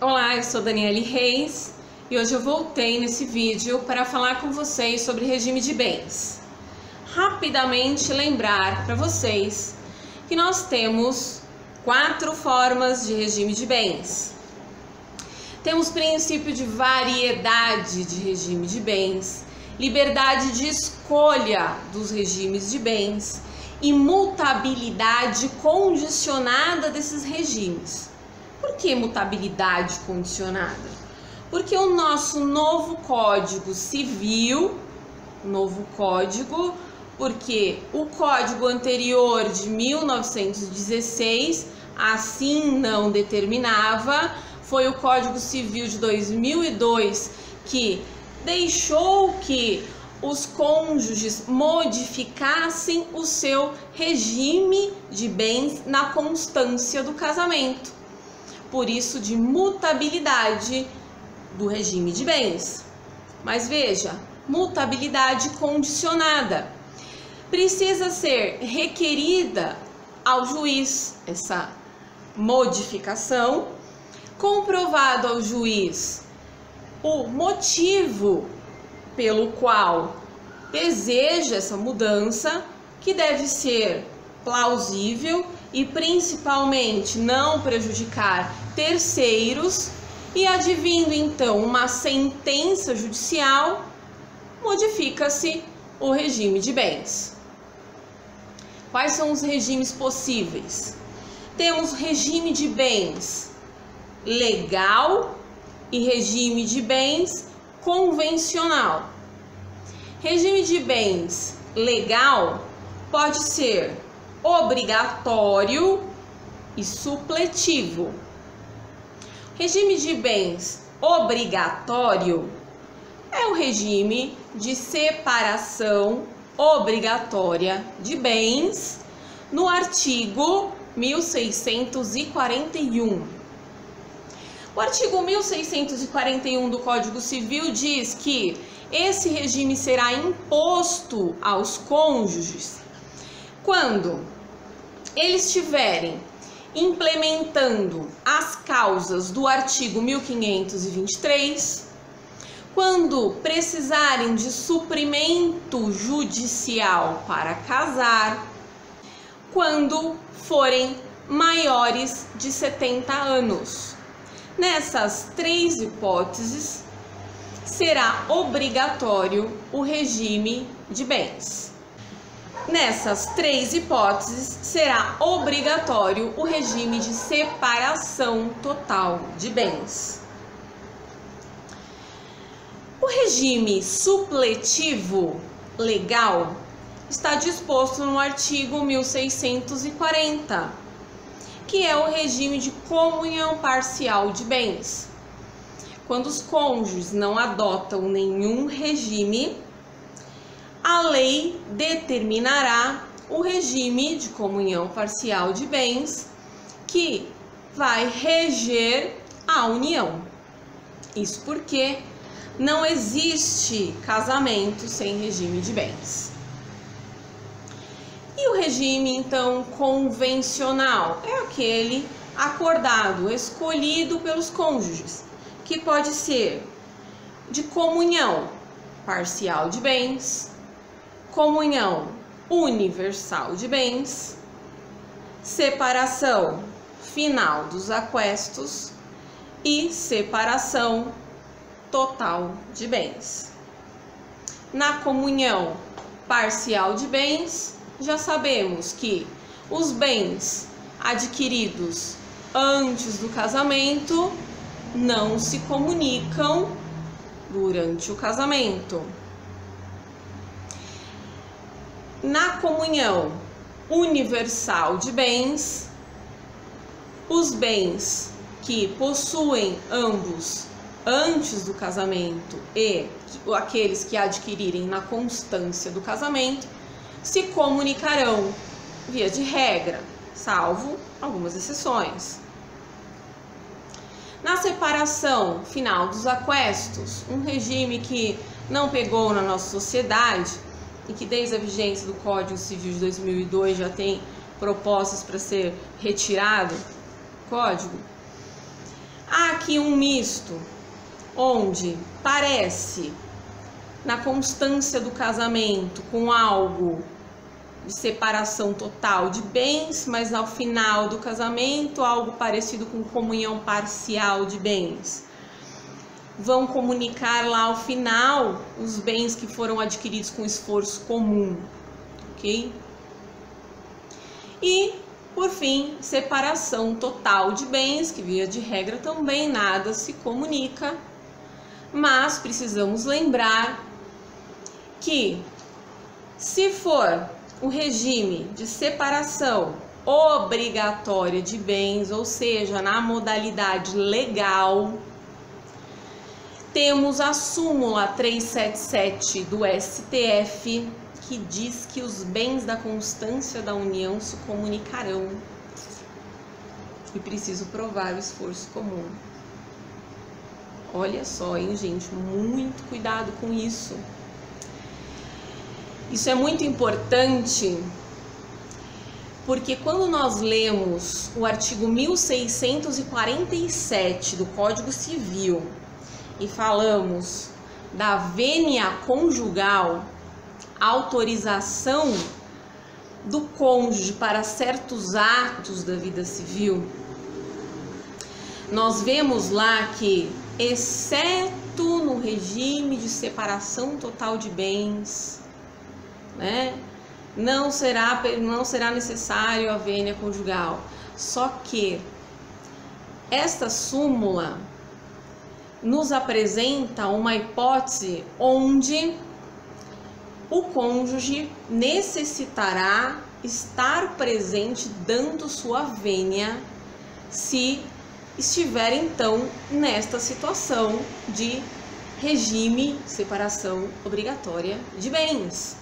Olá, eu sou Daniele Reis e hoje eu voltei nesse vídeo para falar com vocês sobre regime de bens. Rapidamente lembrar para vocês que nós temos 4 formas de regime de bens. Temos princípio de variedade de regime de bens, liberdade de escolha dos regimes de bens e mutabilidade condicionada desses regimes. Por que mutabilidade condicionada? Porque o nosso novo Código Civil, porque o Código anterior de 1916 assim não determinava, foi o Código Civil de 2002 que deixou que os cônjuges modificassem o seu regime de bens na constância do casamento. Por isso, de mutabilidade do regime de bens. Mas veja, mutabilidade condicionada. Precisa ser requerida ao juiz essa modificação, comprovado ao juiz o motivo pelo qual deseja essa mudança, que deve ser plausível e principalmente não prejudicar terceiros, e advindo então uma sentença judicial, modifica-se o regime de bens. Quais são os regimes possíveis? Temos regime de bens legal e regime de bens convencional. Regime de bens legal pode ser obrigatório e supletivo. Regime de bens obrigatório é o regime de separação obrigatória de bens no artigo 1641. O artigo 1641 do Código Civil diz que esse regime será imposto aos cônjuges quando eles estiverem implementando as causas do artigo 1523, quando precisarem de suprimento judicial para casar, quando forem maiores de 70 anos. Nessas 3 hipóteses, será obrigatório o regime de bens. Nessas 3 hipóteses, será obrigatório o regime de separação total de bens. O regime supletivo legal está disposto no artigo 1640, que é o regime de comunhão parcial de bens. Quando os cônjuges não adotam nenhum regime, a lei determinará o regime de comunhão parcial de bens que vai reger a união. Isso porque não existe casamento sem regime de bens. E o regime, então, convencional é aquele acordado, escolhido pelos cônjuges, que pode ser de comunhão parcial de bens, comunhão universal de bens, separação final dos aquestos e separação total de bens. Na comunhão parcial de bens, já sabemos que os bens adquiridos antes do casamento não se comunicam durante o casamento. Na comunhão universal de bens, os bens que possuem ambos antes do casamento e aqueles que adquirirem na constância do casamento se comunicarão via de regra, salvo algumas exceções. Na separação final dos aquestos, um regime que não pegou na nossa sociedade e que desde a vigência do Código Civil de 2002 já tem propostas para ser retirado do Código, há aqui um misto, onde parece, na constância do casamento, com algo de separação total de bens, mas ao final do casamento, algo parecido com comunhão parcial de bens. Vão comunicar lá ao final os bens que foram adquiridos com esforço comum, ok? E, por fim, separação total de bens, que via de regra também nada se comunica, mas precisamos lembrar que, se for o regime de separação obrigatória de bens, ou seja, na modalidade legal, temos a súmula 377 do STF, que diz que os bens da constância da união se comunicarão. E preciso provar o esforço comum. Olha só, hein, gente? Muito cuidado com isso. Isso é muito importante, porque quando nós lemos o artigo 1647 do Código Civil e falamos da vênia conjugal, autorização do cônjuge para certos atos da vida civil, nós vemos lá que, exceto no regime de separação total de bens, né, não será necessário a vênia conjugal. Só que esta súmula nos apresenta uma hipótese onde o cônjuge necessitará estar presente dando sua vênia, se estiver então nesta situação de regime de separação obrigatória de bens.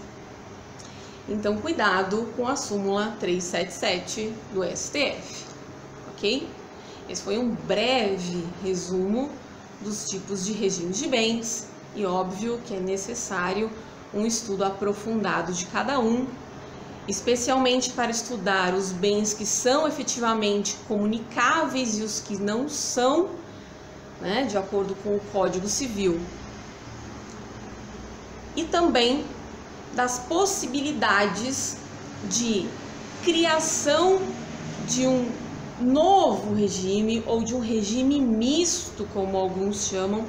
Então, cuidado com a súmula 377 do STF, ok? Esse foi um breve resumo dos tipos de regimes de bens e óbvio que é necessário um estudo aprofundado de cada um, especialmente para estudar os bens que são efetivamente comunicáveis e os que não são, né, de acordo com o Código Civil. E também das possibilidades de criação de um novo regime ou de um regime misto, como alguns chamam,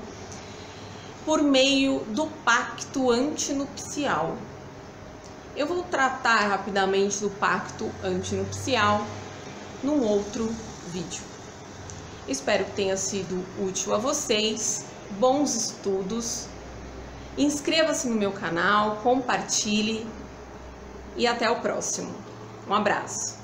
por meio do pacto antinupcial. Eu vou tratar rapidamente do pacto antinupcial num outro vídeo. Espero que tenha sido útil a vocês. Bons estudos. Inscreva-se no meu canal, compartilhe e até o próximo. Um abraço.